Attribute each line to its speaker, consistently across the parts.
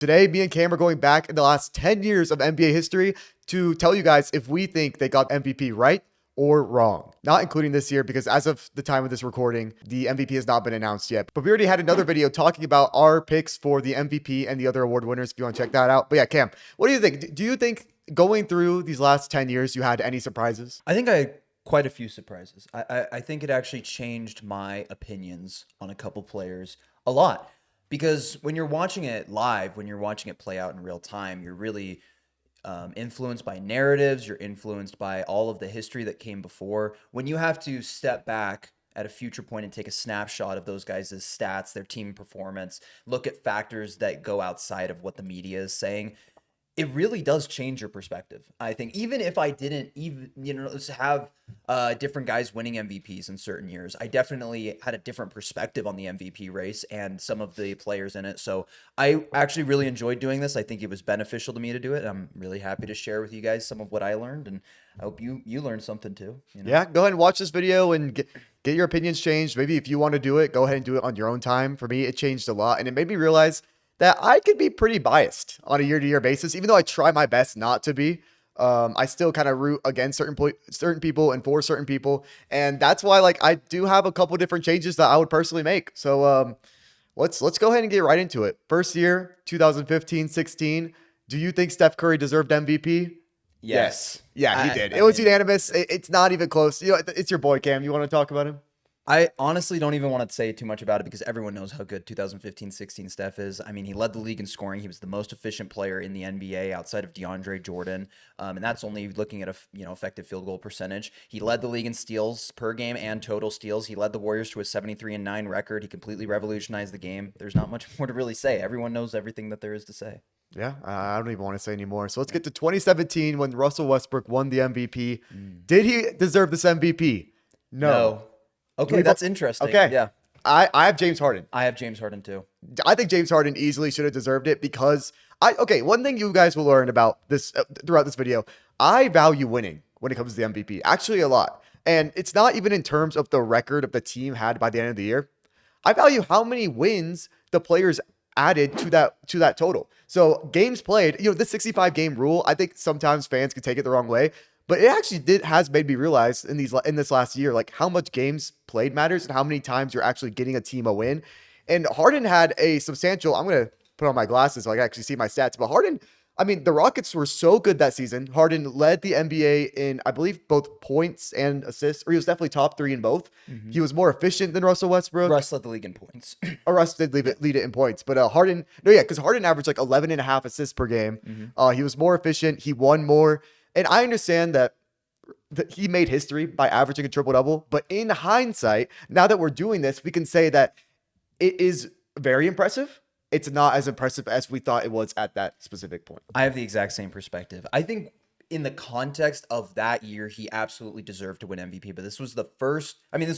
Speaker 1: Today, me and Cam are going back in the last 10 years of NBA history to tell you guys if we think they got MVP right or wrong. Not including this year, because as of the time of this recording, the MVP has not been announced yet. But we already had another video talking about our picks for the MVP and the other award winners if you want to check that out. But yeah, Cam, what do you think? Do you think going through these last 10 years, you had any surprises?
Speaker 2: I think I had quite a few surprises. I think it actually changed my opinions on a couple players a lot. Because when you're watching it live, when you're watching it play out in real time, you're really influenced by narratives. You're influenced by all of the history that came before. When you have to step back at a future point and take a snapshot of those guys' stats, their team performance, look at factors that go outside of what the media is saying, it really does change your perspective. I think even if I didn't even, have different guys winning MVPs in certain years, I definitely had a different perspective on the MVP race and some of the players in it. So I actually really enjoyed doing this. I think it was beneficial to me to do it. I'm really happy to share with you guys some of what I learned, and I hope you learned something too.
Speaker 1: Yeah, go ahead and watch this video and get your opinions changed. Maybe if you want to do it, go ahead and do it on your own time. For me, it changed a lot, and it made me realize that I could be pretty biased on a year-to-year basis, even though I try my best not to be. I still kind of root against certain people and for certain people, and that's why I do have a couple different changes that I would personally make. So let's go ahead and get right into it. First year, 2015-16. Do you think Steph Curry deserved MVP?
Speaker 2: Yes.
Speaker 1: Yeah, he did. It was unanimous. It's not even close. It's your boy Cam. You want to talk about him?
Speaker 2: I honestly don't even want to say too much about it because everyone knows how good 2015-16 Steph is. I mean, he led the league in scoring. He was the most efficient player in the NBA outside of DeAndre Jordan. And that's only looking at effective field goal percentage. He led the league in steals per game and total steals. He led the Warriors to a 73-9 record. He completely revolutionized the game. There's not much more to really say. Everyone knows everything that there is to say.
Speaker 1: Yeah, I don't even want to say anymore. So let's get to 2017 when Russell Westbrook won the MVP. Did he deserve this MVP? No.
Speaker 2: Okay, that's interesting.
Speaker 1: Okay.
Speaker 2: Yeah.
Speaker 1: I have James Harden.
Speaker 2: I have James Harden too.
Speaker 1: I think James Harden easily should have deserved it because one thing you guys will learn about this throughout this video, I value winning when it comes to the MVP, actually a lot. And it's not even in terms of the record of the team had by the end of the year. I value how many wins the players added to that total. So games played, the 65 game rule, I think sometimes fans can take it the wrong way. But it actually has made me realize in this last year, how much games played matters and how many times you're actually getting a team a win. And Harden had a substantial, I'm going to put on my glasses so I can actually see my stats. But Harden, the Rockets were so good that season. Harden led the NBA in, I believe, both points and assists, or he was definitely top 3 in both. Mm-hmm. He was more efficient than Russell Westbrook.
Speaker 2: Russ led the league in points.
Speaker 1: Russ did lead it in points. But Harden, because Harden averaged 11 and a half assists per game. Mm-hmm. He was more efficient. He won more. And I understand that he made history by averaging a triple-double. But in hindsight, now that we're doing this, we can say that it is very impressive. It's not as impressive as we thought it was at that specific point.
Speaker 2: I have the exact same perspective. I think in the context of that year, he absolutely deserved to win MVP. But this was the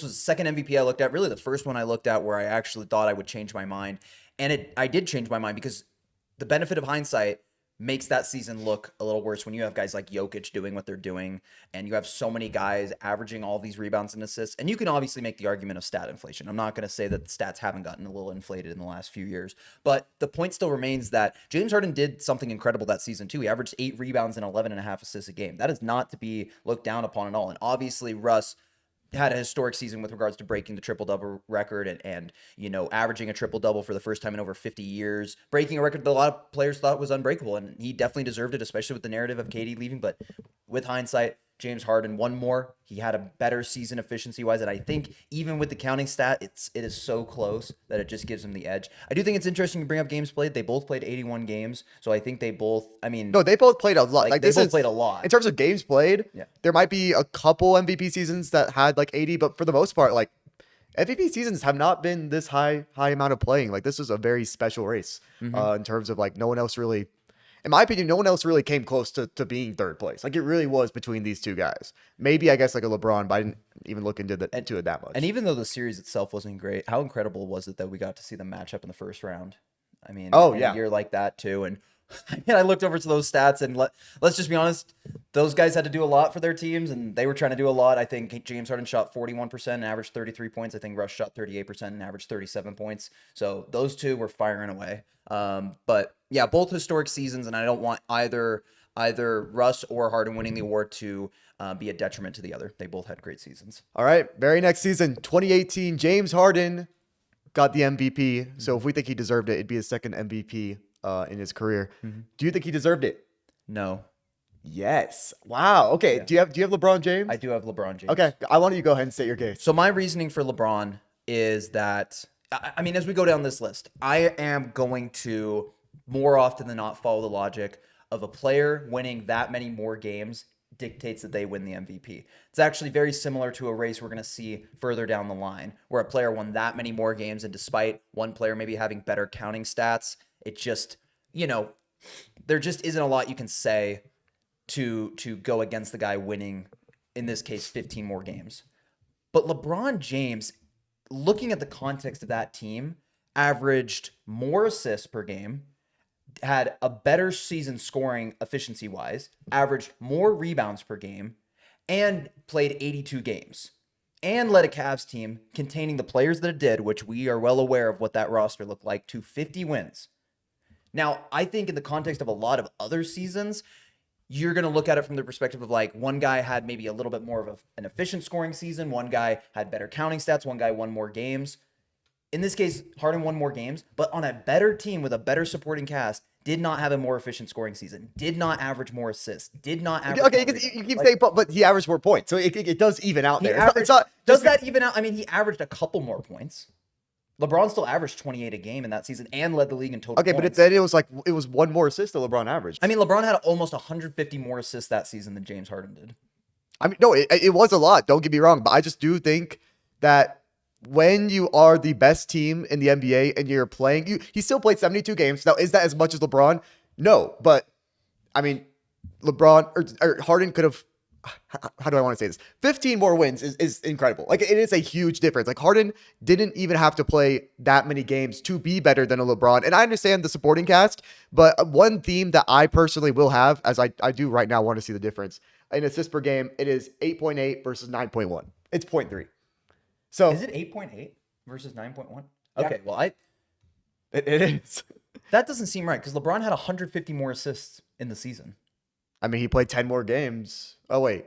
Speaker 2: second MVP I looked at, really the first one I looked at where I actually thought I would change my mind. And I did change my mind because the benefit of hindsight makes that season look a little worse when you have guys like Jokic doing what they're doing and you have so many guys averaging all these rebounds and assists. And you can obviously make the argument of stat inflation. I'm not going to say that the stats haven't gotten a little inflated in the last few years, but the point still remains that James Harden did something incredible that season too. He averaged 8 rebounds and 11 and a half assists a game. That is not to be looked down upon at all. And obviously Russ had a historic season with regards to breaking the triple-double record and averaging a triple-double for the first time in over 50 years, breaking a record that a lot of players thought was unbreakable, and he definitely deserved it, especially with the narrative of KD leaving. But with hindsight, James Harden won more. He had a better season efficiency-wise, and I think even with the counting stat, it is so close that it just gives him the edge. I do think it's interesting to bring up games played. They both played 81 games, so I think they both.
Speaker 1: No, they both played a lot.
Speaker 2: They both played a lot
Speaker 1: in terms of games played.
Speaker 2: Yeah.
Speaker 1: There might be a couple MVP seasons that had 80, but for the most part, MVP seasons have not been this high amount of playing. This is a very special race in terms of no one else really. In my opinion, no one else really came close to being third place. It really was between these two guys. Maybe, I guess, a LeBron, but I didn't even look into it that much.
Speaker 2: And even though the series itself wasn't great, how incredible was it that we got to see them match up in the first round? In a year like that, too. And I looked over to those stats, and let's just be honest, those guys had to do a lot for their teams, and they were trying to do a lot. I think James Harden shot 41% and averaged 33 points. I think Russ shot 38% and averaged 37 points. So those two were firing away. But Yeah, both historic seasons, and I don't want either Russ or Harden winning the award to be a detriment to the other. They both had great seasons.
Speaker 1: All right, very next season, 2018, James Harden got the MVP. So if we think he deserved it, it'd be his second MVP in his career. Do you think he deserved it?
Speaker 2: No,
Speaker 1: Yes. Wow. Okay.
Speaker 2: Yeah.
Speaker 1: Do you have LeBron James?
Speaker 2: I do have LeBron James.
Speaker 1: Okay. I want you to go ahead and state your case.
Speaker 2: So my reasoning for LeBron is that I mean, as we go down this list, I am going to more often than not follow the logic of a player winning that many more games dictates that they win the MVP. It's actually very similar to a race we're going to see further down the line where a player won that many more games, and despite one player maybe having better counting stats, it just, there just isn't a lot you can say to go against the guy winning, in this case, 15 more games. But LeBron James, looking at the context of that team, averaged more assists per game, had a better season scoring efficiency wise, averaged more rebounds per game, and played 82 games, and led a Cavs team containing the players that it did, which we are well aware of what that roster looked like, to 50 wins. Now, I think in the context of a lot of other seasons, you're going to look at it from the perspective of like one guy had maybe a little bit more of an efficient scoring season. One guy had better counting stats. One guy won more games. In this case, Harden won more games, but on a better team with a better supporting cast, did not have a more efficient scoring season, did not average more assists, did not average.
Speaker 1: Okay, you keep saying, but he averaged more points, so it does even out there. It's not
Speaker 2: does that even out? I mean, he averaged a couple more points. LeBron still averaged 28 a game in that season and led the league in total
Speaker 1: okay,
Speaker 2: points.
Speaker 1: but it was one more assist that LeBron averaged.
Speaker 2: I mean, LeBron had almost 150 more assists that season than James Harden did.
Speaker 1: I mean, no, it was a lot. Don't get me wrong, but I just do think that when you are the best team in the NBA and you're playing, he still played 72 games. Now, is that as much as LeBron? No, but I mean, LeBron or Harden could have. How do I want to say this? 15 more wins is incredible. Like, it is a huge difference. Like, Harden didn't even have to play that many games to be better than a LeBron. And I understand the supporting cast, but one theme that I personally will have, as I do right now, want to see the difference in assists per game. It is 8.8 versus 9.1. It's 0.3. So
Speaker 2: is it 8.8 versus 9.1?
Speaker 1: Yeah.
Speaker 2: Okay, well,
Speaker 1: it is.
Speaker 2: that doesn't seem right because LeBron had 150 more assists in the season.
Speaker 1: I mean, he played 10 more games. Oh, wait.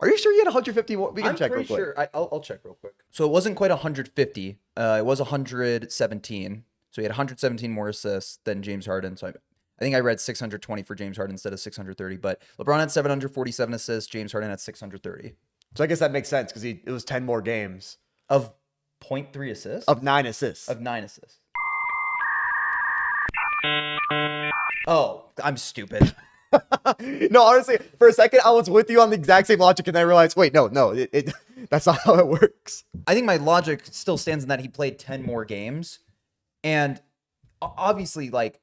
Speaker 1: Are you sure he had 150 more? We can check real quick.
Speaker 2: Sure. I'll check real quick. So it wasn't quite 150. It was 117. So he had 117 more assists than James Harden. So I think I read 620 for James Harden instead of 630. But LeBron had 747 assists. James Harden had 630.
Speaker 1: So I guess that makes sense because it was 10 more games.
Speaker 2: Of 0.3 assists?
Speaker 1: Of 9 assists.
Speaker 2: Of 9 assists. Oh, I'm stupid.
Speaker 1: No, honestly, for a second, I was with you on the exact same logic, and then I realized, wait, no, that's not how it works.
Speaker 2: I think my logic still stands in that he played 10 more games. And obviously, like,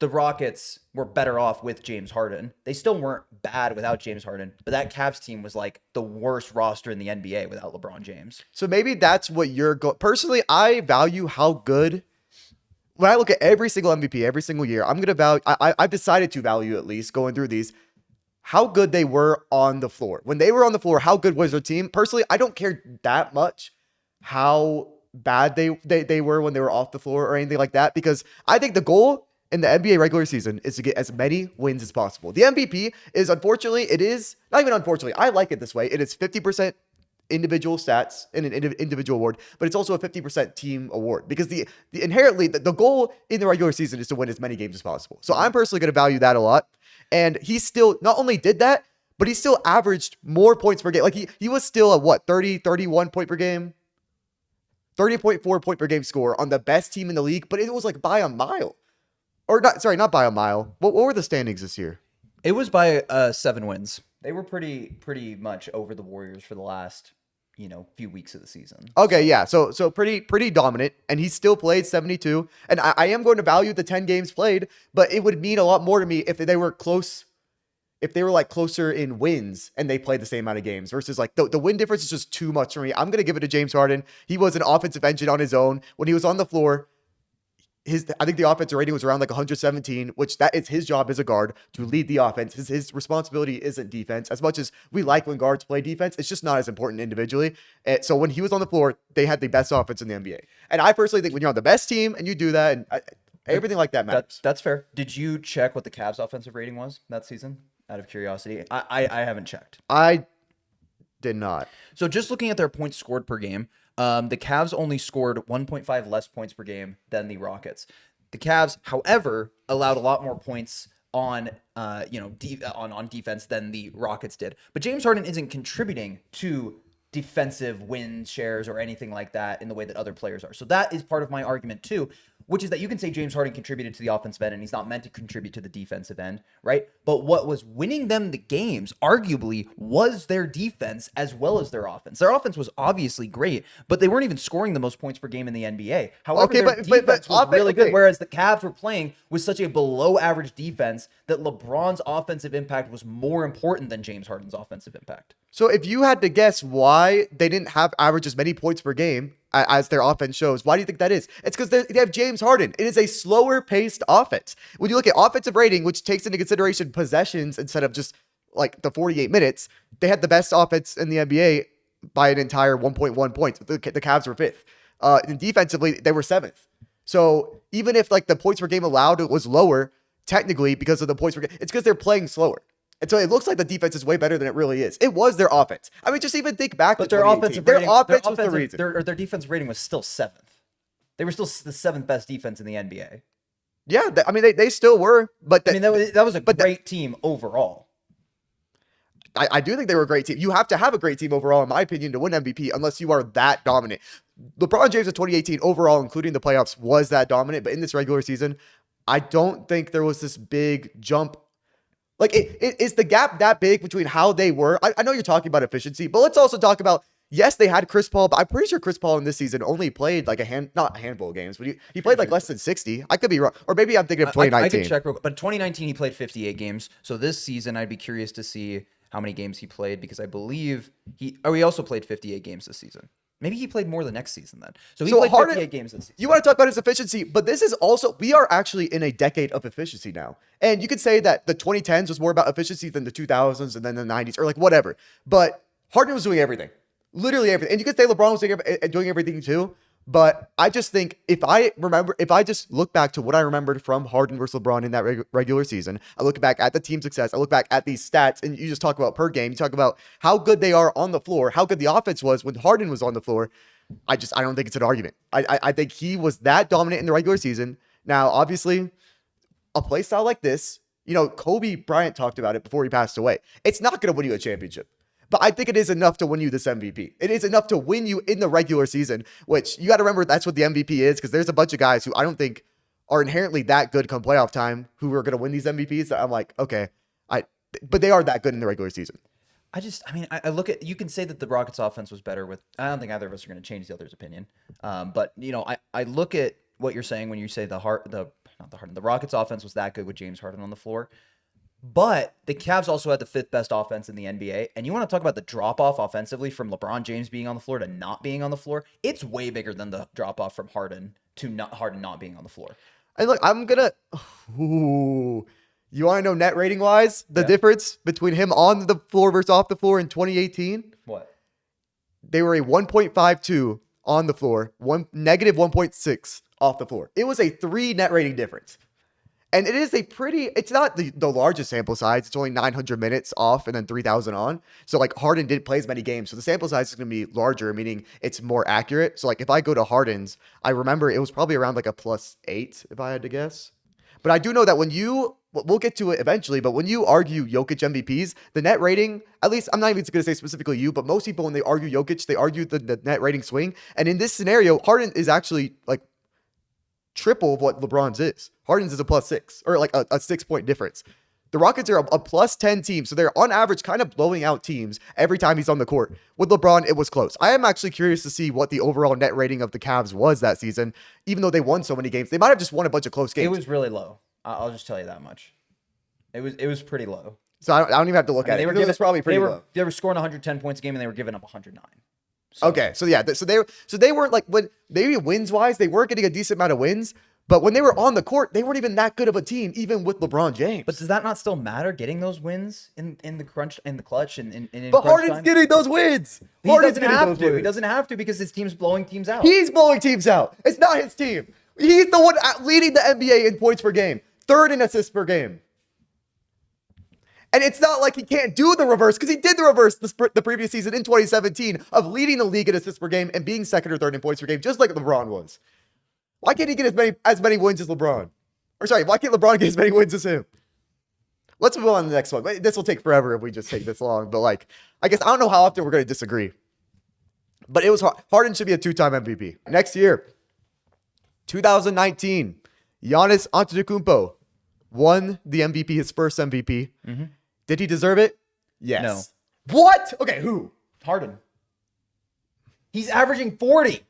Speaker 2: the Rockets were better off with James Harden. They still weren't bad without James Harden, but that Cavs team was like the worst roster in the NBA without LeBron James.
Speaker 1: So maybe that's what you're personally, I value how good. When I look at every single MVP every single year, I'm gonna value. I've decided to value, at least going through these, how good they were on the floor. When they were on the floor, how good was their team? Personally, I don't care that much how bad they were when they were off the floor or anything like that, because I think the goal in the NBA regular season is to get as many wins as possible. The MVP is, unfortunately, it is not even unfortunately. I like it this way. It is 50% individual stats in an individual award, but it's also a 50% team award, because the inherently the goal in the regular season is to win as many games as possible. So I'm personally going to value that a lot. And he still not only did that, but he still averaged more points per game. Like he was still a 31 point per game, 30.4 point per game score on the best team in the league, but it was like by a mile. Or not by a mile. What were the standings this year?
Speaker 2: It was by 7 wins. They were pretty much over the Warriors for the last, few weeks of the season.
Speaker 1: Okay, yeah. So pretty dominant, and he still played 72. And I am going to value the 10 games played, but it would mean a lot more to me if they were close, if they were like closer in wins and they played the same amount of games, versus like the win difference is just too much for me. I'm going to give it to James Harden. He was an offensive engine on his own. When he was on the floor, I think the offensive rating was around like 117, which that is his job as a guard, to lead the offense. His responsibility isn't defense. As much as we like when guards play defense, it's just not as important individually. And so when he was on the floor, they had the best offense in the NBA. And I personally think when you're on the best team and you do that, and Everything like that matters.
Speaker 2: That's fair. Did you check what the Cavs' offensive rating was that season? Out of curiosity, I haven't checked.
Speaker 1: I did not.
Speaker 2: So just looking at their points scored per game, the Cavs only scored 1.5 less points per game than the Rockets. The Cavs, however, allowed a lot more points on on defense than the Rockets did. But James Harden isn't contributing to defensive win shares or anything like that in the way that other players are. So that is part of my argument too, which is that you can say James Harden contributed to the offensive end and he's not meant to contribute to the defensive end, right? But what was winning them the games, arguably, was their defense as well as their offense. Their offense was obviously great, but they weren't even scoring the most points per game in the NBA. However, their defense was really good, whereas the Cavs were playing with such a below-average defense that LeBron's offensive impact was more important than James Harden's offensive impact.
Speaker 1: So if you had to guess why they didn't have average as many points per game as their offense shows, why do you think that is? It's because they have James Harden. It is a slower paced offense. When you look at offensive rating, which takes into consideration possessions instead of just like the 48 minutes, they had the best offense in the NBA by an entire 1.1 points. The Cavs were fifth. And defensively, they were seventh. So even if like the points per game allowed was lower, technically because of the points per game, it's because they're playing slower. And so it looks like the defense is way better than it really is. It was their offense. I mean, just even think back to
Speaker 2: their offensive rating,
Speaker 1: their offense was the reason.
Speaker 2: Their defensive rating was still seventh. They were still the seventh best defense in the NBA.
Speaker 1: Yeah, I mean, they still were. But
Speaker 2: that was a great team overall.
Speaker 1: I do think they were a great team. You have to have a great team overall, in my opinion, to win MVP, unless you are that dominant. LeBron James in 2018 overall, including the playoffs, was that dominant. But in this regular season, I don't think there was this big jump. Like, is the gap that big between how they were? I know you're talking about efficiency, but let's also talk about, yes, they had Chris Paul, but I'm pretty sure Chris Paul in this season only played like not a handful of games, but he played like less than 60. I could be wrong. Or maybe I'm thinking of 2019.
Speaker 2: I could check real quick. But 2019, he played 58 games. So this season, I'd be curious to see how many games he played because I believe he also played 58 games this season. Maybe he played more the next season then. So he played 58 games this season.
Speaker 1: You want to talk about his efficiency, but this is also, we are actually in a decade of efficiency now. And you could say that the 2010s was more about efficiency than the 2000s and then the 90s or like whatever. But Harden was doing everything. Literally everything. And you could say LeBron was doing everything too. But I just think if I just look back to what I remembered from Harden versus LeBron in that regular season, I look back at the team success, I look back at these stats, and you just talk about per game, you talk about how good they are on the floor, how good the offense was when Harden was on the floor. I don't think it's an argument. I think he was that dominant in the regular season. Now, obviously, a play style like this, Kobe Bryant talked about it before he passed away. It's not going to win you a championship. But I think it is enough to win you this MVP. It is enough to win you in the regular season, which you got to remember that's what the MVP is, because there's a bunch of guys who I don't think are inherently that good come playoff time who are going to win these MVPs. That I'm like, okay, but they are that good in the regular season.
Speaker 2: I look at, you can say that the Rockets offense was better with, I don't think either of us are going to change the other's opinion. But I look at what you're saying when you say the Rockets offense was that good with James Harden on the floor. But the Cavs also had the fifth best offense in the NBA. And you want to talk about the drop-off offensively from LeBron James being on the floor to not being on the floor? It's way bigger than the drop-off from Harden to Harden not being on the floor.
Speaker 1: And look, you want to know net rating-wise, the difference between him on the floor versus off the floor in 2018?
Speaker 2: What?
Speaker 1: They were a 1.52 on the floor, negative 1.6 off the floor. It was a 3 net rating difference. And it is it's not the largest sample size. It's only 900 minutes off and then 3,000 on. So like Harden didn't play as many games. So the sample size is going to be larger, meaning it's more accurate. So like if I go to Harden's, I remember it was probably around like a +8 if I had to guess. But I do know that we'll get to it eventually, but when you argue Jokic MVPs, the net rating, at least I'm not even going to say specifically you, but most people when they argue Jokic, they argue the net rating swing. And in this scenario, Harden is actually like triple of what LeBron's is. Harden's is a +6 or like a 6-point difference. The Rockets are a +10 team, so they're on average kind of blowing out teams every time he's on the court. With LeBron, it was close. I am actually curious to see what the overall net rating of the Cavs was that season, even though they won so many games. They might have just won a bunch of close games.
Speaker 2: It was really low. I'll just tell you that much. It was pretty low.
Speaker 1: So I don't even have to look at it. It was probably pretty low.
Speaker 2: They were scoring 110 points a game and they were giving up 109.
Speaker 1: Okay, so yeah, so they weren't like, when maybe wins wise, they weren't getting a decent amount of wins. But when they were on the court, they weren't even that good of a team, even with LeBron James.
Speaker 2: But does that not still matter, getting those wins in the clutch, and in
Speaker 1: But Harden's time? Getting those wins.
Speaker 2: He doesn't have to. He doesn't have to because his team's blowing teams out.
Speaker 1: He's blowing teams out. It's not his team. He's the one leading the NBA in points per game, third in assists per game. And it's not like he can't do the reverse, because he did the reverse the previous season in 2017 of leading the league in assists per game and being second or third in points per game, just like LeBron was. Why can't he get as many wins as LeBron? Or sorry, why can't LeBron get as many wins as him? Let's move on to the next one. This will take forever if we just take this long. But like, I guess I don't know how often we're going to disagree. But it was Harden should be a 2-time MVP. Next year, 2019, Giannis Antetokounmpo won the MVP, his first MVP. Mm-hmm. Did he deserve it? Yes.
Speaker 2: No.
Speaker 1: What? Okay, who?
Speaker 2: Harden. He's averaging 40.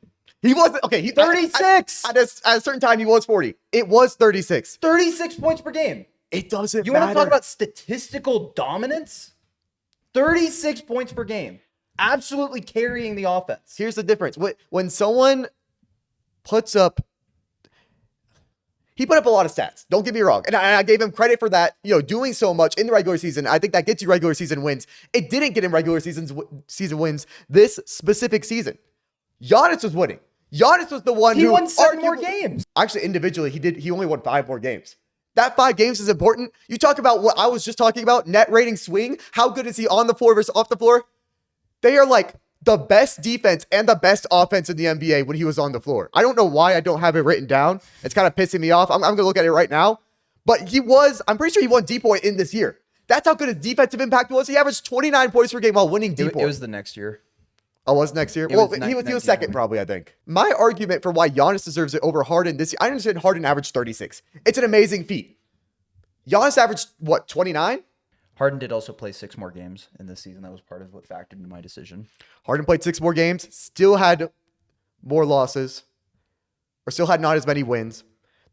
Speaker 1: He wasn't. Okay,
Speaker 2: 36.
Speaker 1: At a certain time, he was 40. It was 36.
Speaker 2: 36 points per game.
Speaker 1: It doesn't
Speaker 2: You
Speaker 1: matter.
Speaker 2: want to talk about statistical dominance? 36 points per game. Absolutely carrying the offense.
Speaker 1: Here's the difference. When someone puts up, he put up a lot of stats. Don't get me wrong. And I gave him credit for that, doing so much in the regular season. I think that gets you regular season wins. It didn't get him regular season wins this specific season. Giannis was winning. Giannis was the one who
Speaker 2: won 7 more games.
Speaker 1: Actually, individually, he only won 5 more games. That 5 games is important. You talk about what I was just talking about, net rating swing. How good is he on the floor versus off the floor? They are like the best defense and the best offense in the NBA when he was on the floor. I don't know why I don't have it written down. It's kind of pissing me off. I'm going to look at it right now. But I'm pretty sure he won D-point in this year. That's how good his defensive impact was. He averaged 29 points per game while winning D-point.
Speaker 2: It was the next year.
Speaker 1: Oh, was next year? He was second probably, I think. My argument for why Giannis deserves it over Harden this year, I understand Harden averaged 36. It's an amazing feat. Giannis averaged, 29?
Speaker 2: Harden did also play 6 more games in this season. That was part of what factored into my decision.
Speaker 1: Harden played 6 more games, still had more losses, or still had not as many wins.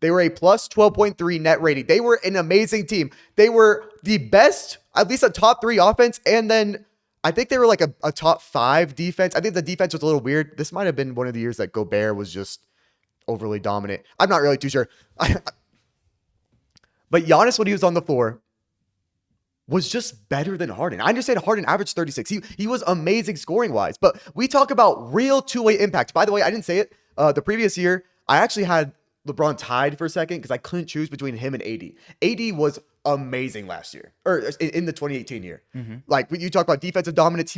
Speaker 1: They were a plus 12.3 net rating. They were an amazing team. They were the best, at least a top 3 offense, and then I think they were like a top 5 defense. I think the defense was a little weird. This might have been one of the years that Gobert was just overly dominant. I'm not really too sure. But Giannis, when he was on the floor, was just better than Harden. I understand Harden averaged 36. He was amazing scoring-wise. But we talk about real two-way impact. By the way, I didn't say it. The previous year, I actually had LeBron tied for a second because I couldn't choose between him and AD. AD was amazing last year, or in the 2018 year. Mm-hmm. Like, when you talk about defensive dominance,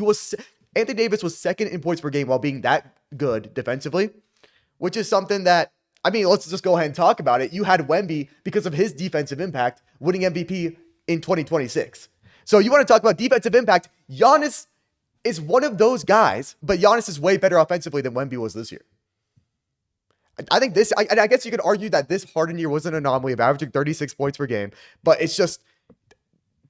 Speaker 1: Anthony Davis was second in points per game while being that good defensively, which is something that, let's just go ahead and talk about it. You had Wemby, because of his defensive impact, winning MVP in 2026. So you want to talk about defensive impact? Giannis is one of those guys, but Giannis is way better offensively than Wemby was this year. I think I guess you could argue that this Harden year was an anomaly of averaging 36 points per game, but it's just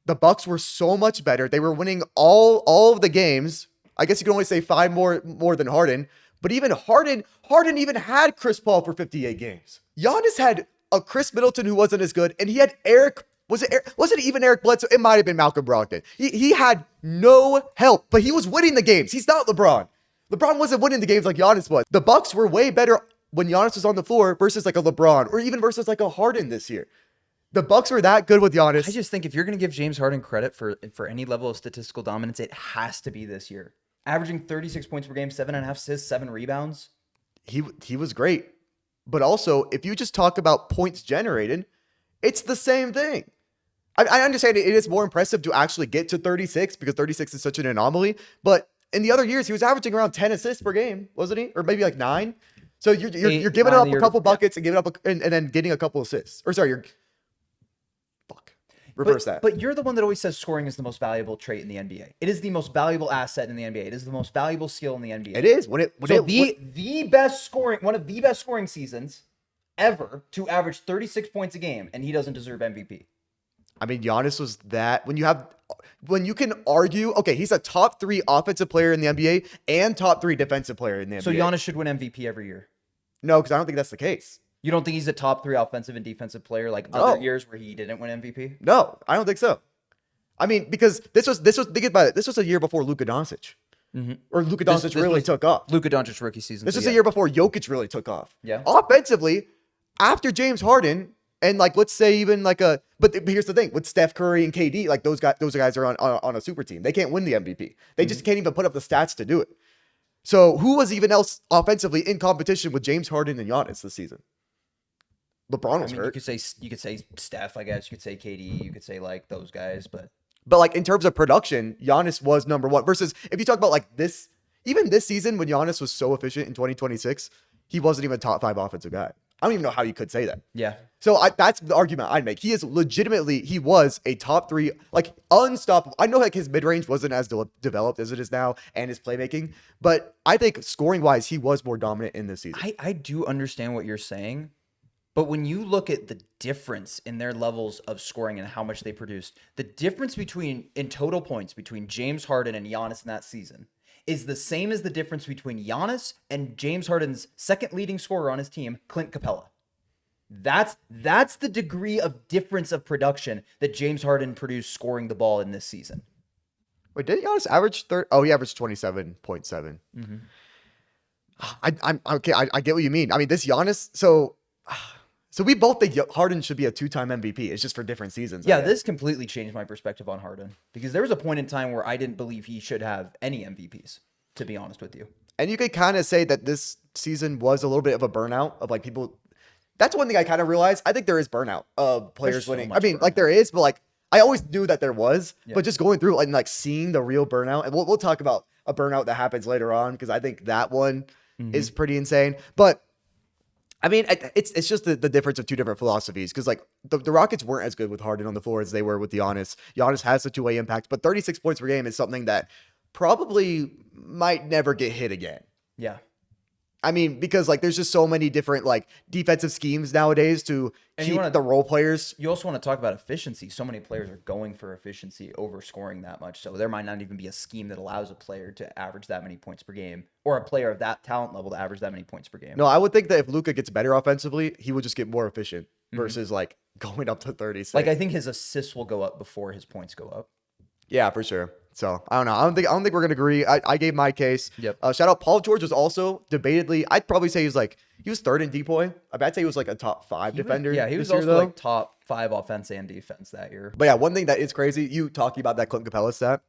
Speaker 1: the Bucks were so much better. They were winning all of the games. I guess you can only say 5 more than Harden, but even Harden even had Chris Paul for 58 games. Giannis had a Chris Middleton who wasn't as good, and he had was it even Eric Bledsoe? It might have been Malcolm Brogdon. He had no help, but he was winning the games. He's not LeBron. LeBron wasn't winning the games like Giannis was. The Bucks were way better when Giannis was on the floor versus like a LeBron or even versus like a Harden this year. The Bucks were that good with Giannis.
Speaker 2: I just think if you're going to give James Harden credit for any level of statistical dominance, it has to be this year. Averaging 36 points per game, 7.5 assists, 7 rebounds.
Speaker 1: He was great. But also, if you just talk about points generated, it's the same thing. I understand it is more impressive to actually get to 36 because 36 is such an anomaly. But in the other years, he was averaging around 10 assists per game, wasn't he? Or maybe like 9. So you're giving up a couple buckets and giving up and then getting a couple assists. Or sorry, reverse that.
Speaker 2: But you're the one that always says scoring is the most valuable trait in the NBA. It is the most valuable asset in the NBA. It is the most valuable skill in the NBA.
Speaker 1: It is.
Speaker 2: The best scoring, one of the best scoring seasons ever to average 36 points a game, and he doesn't deserve MVP.
Speaker 1: Giannis was that. When you can argue, okay, he's a top 3 offensive player in the NBA and top 3 defensive player in the NBA.
Speaker 2: So Giannis should win MVP every year.
Speaker 1: No, because I don't think that's the case.
Speaker 2: You don't think he's a top 3 offensive and defensive player like other years where he didn't win MVP?
Speaker 1: No, I don't think so. Because this was think about it. This was a year before Luka Doncic. Mm-hmm. Or Luka Doncic really took off.
Speaker 2: Luka Doncic rookie season.
Speaker 1: This was a year before Jokic really took off.
Speaker 2: Yeah.
Speaker 1: Offensively, after James Harden, and like let's say even like but here's the thing with Steph Curry and KD, like those guys are on a super team. They can't win the MVP. They just can't even put up the stats to do it. So who was even else offensively in competition with James Harden and Giannis this season? LeBron
Speaker 2: I
Speaker 1: was
Speaker 2: mean,
Speaker 1: hurt.
Speaker 2: you could say Steph, I guess. You could say KD. You could say like those guys, but
Speaker 1: But like in terms of production, Giannis was number one. Versus if you talk about like this, even this season when Giannis was so efficient in 2026, he wasn't even a top 5 offensive guy. I don't even know how you could say that.
Speaker 2: yeah.
Speaker 1: So that's the argument I'd make. He is legitimately, he was a top 3, like unstoppable. I know like his mid range wasn't as developed as it is now, and his playmaking, but I think scoring wise, he was more dominant in this season.
Speaker 2: I do understand what you're saying, but when you look at the difference in their levels of scoring and how much they produced, the difference between in total points between James Harden and Giannis in that season is the same as the difference between Giannis and James Harden's second leading scorer on his team, Clint Capella. That's the degree of difference of production that James Harden produced scoring the ball in this season.
Speaker 1: Wait, did Giannis average Oh, he averaged 27.7. I'm okay. I get what you mean. I mean, this Giannis. So we both think Harden should be a 2-time MVP. It's just for different seasons.
Speaker 2: Yeah, this completely changed my perspective on Harden because there was a point in time where I didn't believe he should have any MVPs, to be honest with you.
Speaker 1: And you could kind of say that this season was a little bit of a burnout of like people. That's one thing I kind of realized. I think there is burnout of players
Speaker 2: There's so
Speaker 1: winning. I
Speaker 2: much
Speaker 1: mean, like
Speaker 2: burnout.
Speaker 1: there is, but like I always knew that there was.
Speaker 2: Yeah.
Speaker 1: But just going through and like seeing the real burnout, and we'll talk about a burnout that happens later on because I think that one is pretty insane. But I mean, it's just the difference of two different philosophies because like the Rockets weren't as good with Harden on the floor as they were with Giannis. Giannis has a two-way impact, but 36 points per game is something that probably might never get hit again.
Speaker 2: Yeah.
Speaker 1: I mean, because like there's just so many different like defensive schemes nowadays to
Speaker 2: And you
Speaker 1: keep
Speaker 2: wanna-
Speaker 1: the role players.
Speaker 2: You also want to talk about efficiency. So many players are going for efficiency over scoring that much. So there might not even be a scheme that allows a player to average that many points per game or a player of that talent level to average that many points per game.
Speaker 1: No, I would think that if Luka gets better offensively, he would just get more efficient versus like going up to 36.
Speaker 2: Like I think his assists will go up before his points go up.
Speaker 1: Yeah, for sure. So I don't know. I don't think we're gonna agree. I gave my case.
Speaker 2: Yep.
Speaker 1: Shout out Paul George was also debatedly. I'd probably say he was third in DPOY. I'd say he was like a top 5 defender.
Speaker 2: Yeah, he was
Speaker 1: this year,
Speaker 2: also
Speaker 1: though.
Speaker 2: like top 5 offense and defense that year.
Speaker 1: But yeah, one thing that is crazy, you talking about that Clint Capella stat.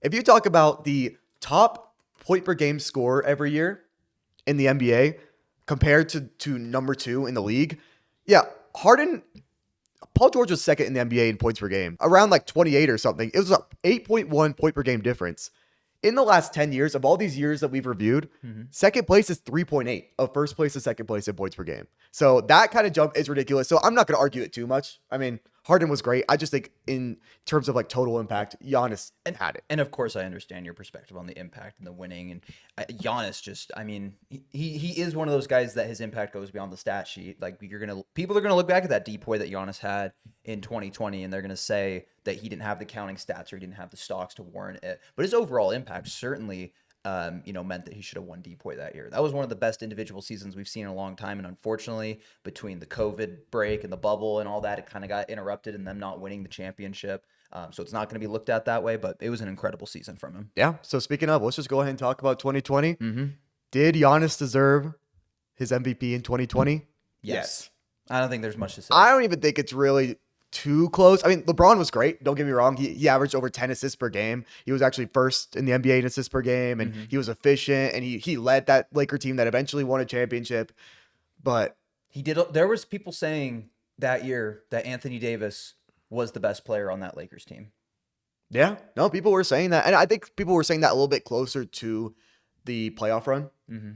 Speaker 1: If you talk about the top point per game scorer every year in the NBA compared to number 2 in the league, yeah, Paul George was second in the NBA in points per game, around like 28 or something. It was a 8.1 point per game difference. In the last 10 years, of all these years that we've reviewed, second place is 3.8 of first place to second place in points per game. So that kind of jump is ridiculous. So I'm not going to argue it too much. I mean, Harden was great. I just think in terms of like total impact, Giannis had it.
Speaker 2: And of course, I understand your perspective on the impact and the winning. And Giannis, just, I mean, he is one of those guys that his impact goes beyond the stat sheet. Like people are gonna look back at that DPOY that Giannis had in 2020, and they're gonna say that he didn't have the counting stats or he didn't have the stocks to warrant it. But his overall impact certainly, meant that he should have won DPOY that year. That was one of the best individual seasons we've seen in a long time. And unfortunately, between the COVID break and the bubble and all that, it kind of got interrupted and them not winning the championship. So it's not going to be looked at that way, but it was an incredible season from him.
Speaker 1: Yeah. So speaking of, let's just go ahead and talk about 2020. Did Giannis deserve his MVP in 2020?
Speaker 2: Yes. I don't think there's much to say.
Speaker 1: I don't even think it's really too close. I mean, LeBron was great. Don't get me wrong. He averaged over 10 assists per game. He was actually first in the NBA in assists per game, and he was efficient, and he led that Laker team that eventually won a championship. But
Speaker 2: he did. There was people saying that year that Anthony Davis was the best player on that Lakers team.
Speaker 1: yeah, no, people were saying that, and I think people were saying that a little bit closer to the playoff run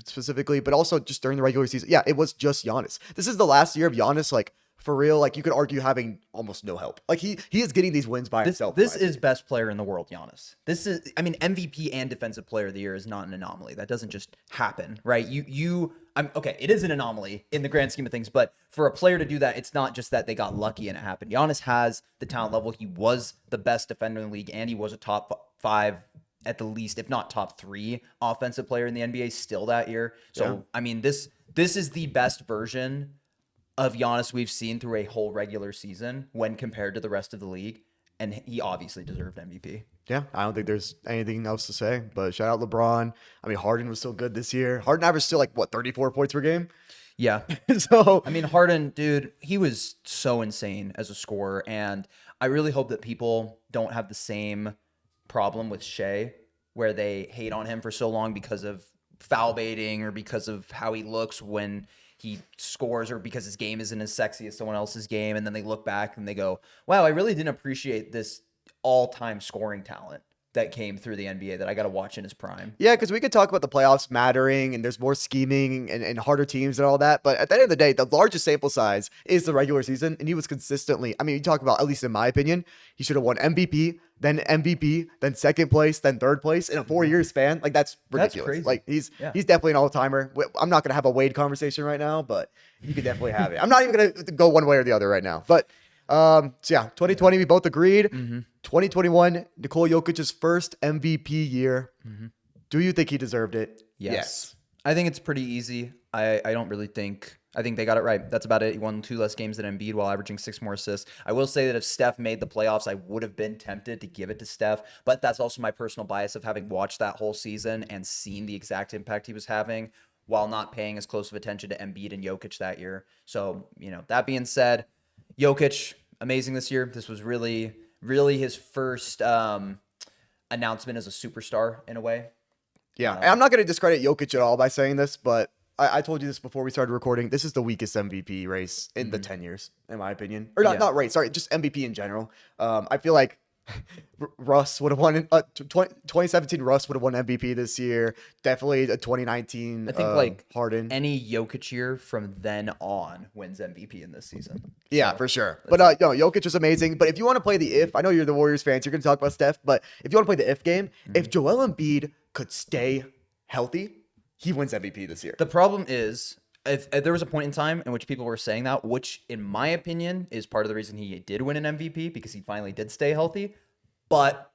Speaker 1: specifically, but also just during the regular season. Yeah, it was just Giannis. This is the last year of Giannis, like for real. Like you could argue having almost no help. Like he is getting these wins by himself.
Speaker 2: This is best player in the world, Giannis. This is, I mean, MVP and defensive player of the year is not an anomaly. That doesn't just happen, right? Okay, it is an anomaly in the grand scheme of things, but for a player to do that, it's not just that they got lucky and it happened. Giannis has the talent level. He was the best defender in the league, and he was a top 5 at the least, if not top 3 offensive player in the NBA still that year. So,
Speaker 1: Yeah.
Speaker 2: I mean, this is the best version of Giannis we've seen through a whole regular season when compared to the rest of the league, and he obviously deserved MVP.
Speaker 1: Yeah, I don't think there's anything else to say. But shout out LeBron. I mean, Harden was still good this year. Harden averaged still like 34 points per game.
Speaker 2: Yeah.
Speaker 1: So
Speaker 2: I mean, Harden, dude, he was so insane as a scorer, and I really hope that people don't have the same problem with Shea, where they hate on him for so long because of foul baiting or because of how he looks when he scores or because his game isn't as sexy as someone else's game. And then they look back and they go, wow, I really didn't appreciate this all-time scoring talent that came through the NBA that I got to watch in his prime.
Speaker 1: Yeah, because we could talk about the playoffs mattering and there's more scheming and harder teams and all that. But at the end of the day, the largest sample size is the regular season. And he was consistently, I mean, you talk about, at least in my opinion, he should have won MVP, then second place, then third place in a 4-year span. Like, that's ridiculous.
Speaker 2: crazy.
Speaker 1: Like, he's definitely an all-timer. I'm not going to have a Wade conversation right now, but you could definitely have it. I'm not even going to go one way or the other right now. But so yeah, 2020, we both agreed. 2021, Nikola Jokic's first MVP year. Do you think he deserved it?
Speaker 2: Yes. I think it's pretty easy. I don't really think. I think they got it right. That's about it. He won 2 less games than Embiid while averaging 6 more assists. I will say that if Steph made the playoffs, I would have been tempted to give it to Steph. But that's also my personal bias of having watched that whole season and seen the exact impact he was having while not paying as close of attention to Embiid and Jokic that year. So, that being said, Jokic, amazing this year. This was really his first announcement as a superstar in a way.
Speaker 1: Yeah, and I'm not going to discredit Jokic at all by saying this, but I told you this before we started recording. This is the weakest MVP race in the 10 years, in my opinion. Or not race, sorry, just MVP in general. I feel like Russ would have won 2017. Russ would have won MVP this year. Definitely a 2019.
Speaker 2: I think
Speaker 1: Harden.
Speaker 2: Any Jokic year from then on wins MVP in this season.
Speaker 1: Yeah, for sure. But Jokic was amazing. But if you want to play the if, I know you're the Warriors fans, you're going to talk about Steph. But if you want to play the if game, if Joel Embiid could stay healthy, he wins MVP this year.
Speaker 2: The problem is, if there was a point in time in which people were saying that, which in my opinion is part of the reason he did win an MVP, because he finally did stay healthy. But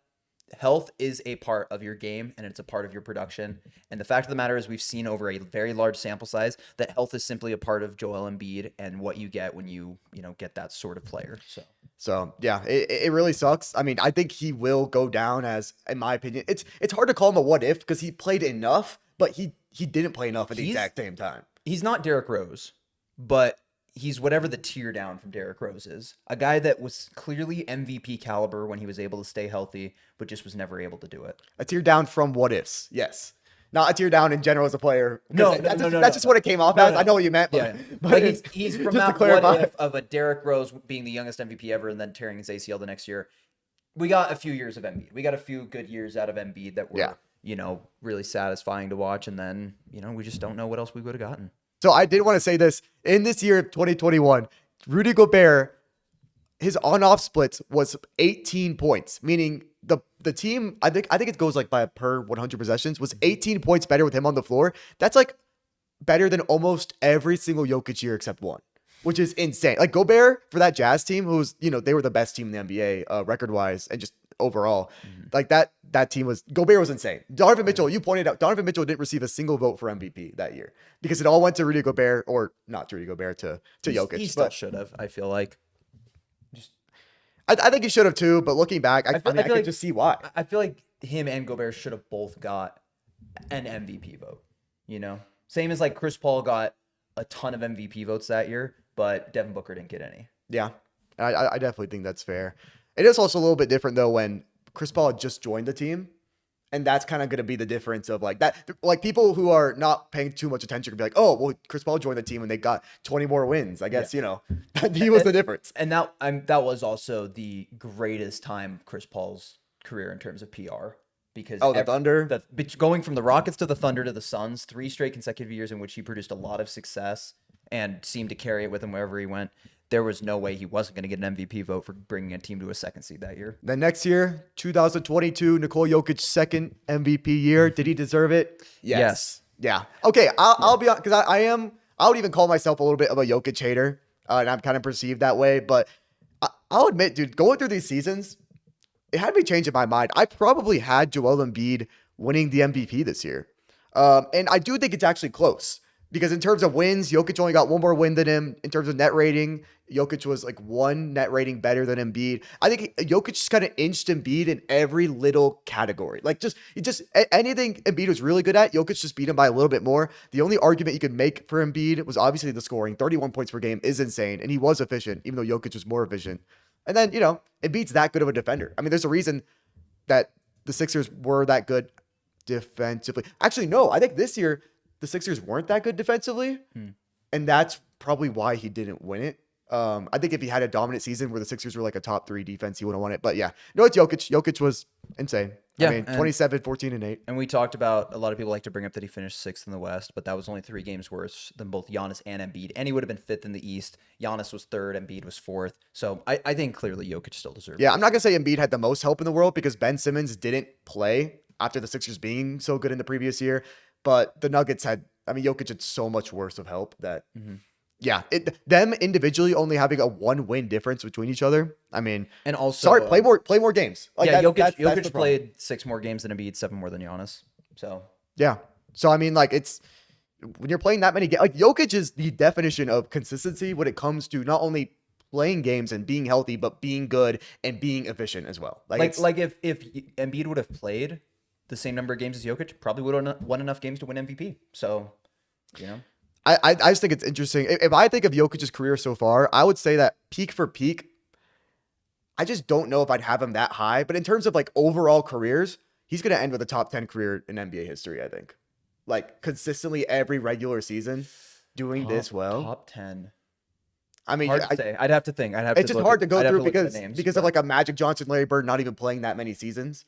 Speaker 2: health is a part of your game and it's a part of your production. And the fact of the matter is we've seen over a very large sample size that health is simply a part of Joel Embiid and what you get when you get that sort of player.
Speaker 1: So yeah, it really sucks. I mean, I think he will go down as, in my opinion, it's hard to call him a what if because he played enough, but he didn't play enough at the exact same time.
Speaker 2: He's not Derrick Rose, but he's whatever the tier down from Derrick Rose is. A guy that was clearly MVP caliber when he was able to stay healthy, but just was never able to do it.
Speaker 1: A tier down from what ifs, yes. Not a tier down in general as a player.
Speaker 2: No,
Speaker 1: that's just what it came off as. I know what you meant. But,
Speaker 2: but like he's from that what if of a Derrick Rose being the youngest MVP ever and then tearing his ACL the next year. We got a few years of Embiid. We got a few good years out of Embiid that were, really satisfying to watch. And then, we just don't know what else we would have gotten.
Speaker 1: So I did want to say this. In this year of 2021, Rudy Gobert, his on-off splits was 18 points, meaning the team, I think it goes like by per 100 possessions, was 18 points better with him on the floor. That's like better than almost every single Jokic year except one, which is insane. Like Gobert for that Jazz team, who's, they were the best team in the NBA record-wise and just overall. Like that team Gobert was insane. Donovan Mitchell, you pointed out, Donovan Mitchell didn't receive a single vote for MVP that year because it all went to Rudy Gobert, or not to Rudy Gobert, to Jokic.
Speaker 2: He still should have, I feel like.
Speaker 1: I think he should have too, but looking back, I could just see why.
Speaker 2: I feel like him and Gobert should have both got an MVP vote, Same as like Chris Paul got a ton of MVP votes that year, but Devin Booker didn't get any.
Speaker 1: Yeah, I definitely think that's fair. It is also a little bit different though when Chris Paul had just joined the team. And that's kind of going to be the difference of like that. Like people who are not paying too much attention could be like, oh, well, Chris Paul joined the team and they got 20 more wins. I guess, he was the difference.
Speaker 2: And that was also the greatest time of Chris Paul's career in terms of PR. Because
Speaker 1: the Thunder?
Speaker 2: Going from the Rockets to the Thunder to the Suns, 3 straight consecutive years in which he produced a lot of success and seemed to carry it with him wherever he went. There was no way he wasn't going to get an MVP vote for bringing a team to a second seed that year.
Speaker 1: Then next year, 2022, Nikola Jokic's second MVP year. Did he deserve it?
Speaker 2: Yes.
Speaker 1: Yeah. Okay, I'll be honest, because I would even call myself a little bit of a Jokic hater, and I'm kind of perceived that way. But I'll admit, dude, going through these seasons, it had me changing my mind. I probably had Joel Embiid winning the MVP this year. And I do think it's actually close. Because in terms of wins, Jokic only got one more win than him. In terms of net rating, Jokic was like 1 net rating better than Embiid. I think Jokic just kind of inched Embiid in every little category. Like just anything Embiid was really good at, Jokic just beat him by a little bit more. The only argument you could make for Embiid was obviously the scoring. 31 points per game is insane, and he was efficient, even though Jokic was more efficient. And then, Embiid's that good of a defender. I mean, there's a reason that the Sixers were that good defensively. Actually, no, I think this year, the Sixers weren't that good defensively. and that's probably why he didn't win it. I think if he had a dominant season where the Sixers were like a top 3 defense, he would have won it. But yeah, no, it's Jokic. Jokic was insane.
Speaker 2: Yeah,
Speaker 1: I mean, 27, 14, and 8.
Speaker 2: And we talked about, a lot of people like to bring up that he finished 6th in the West, but that was only 3 games worse than both Giannis and Embiid. And he would have been 5th in the East. Giannis was 3rd, Embiid was 4th. So I think clearly Jokic still deserves
Speaker 1: Yeah,
Speaker 2: it.
Speaker 1: I'm not gonna say Embiid had the most help in the world because Ben Simmons didn't play after the Sixers being so good in the previous year. But the Nuggets had, I mean, Jokic had so much worse of help that, yeah, them individually only having a 1-win difference between each other. I mean,
Speaker 2: And also,
Speaker 1: sorry, play more games. Like
Speaker 2: yeah,
Speaker 1: that's
Speaker 2: Jokic
Speaker 1: the problem.
Speaker 2: played 6 more games than Embiid, 7 more than Giannis. So
Speaker 1: Yeah. So I mean, like it's when you're playing that many games, like Jokic is the definition of consistency when it comes to not only playing games and being healthy, but being good and being efficient as well.
Speaker 2: like if Embiid would have played the same number of games as Jokic, probably would have won enough games to win MVP. So, you know.
Speaker 1: I just think it's interesting. If I think of Jokic's career so far, I would say that peak for peak, I just don't know if I'd have him that high. But in terms of like overall careers, he's going to end with a top 10 career in NBA history, I think. Like consistently every regular season doing this well.
Speaker 2: Top 10.
Speaker 1: I mean,
Speaker 2: Hard to say. I'd have to think.
Speaker 1: it's just hard to go through because of like a Magic Johnson, Larry Bird not even playing that many seasons.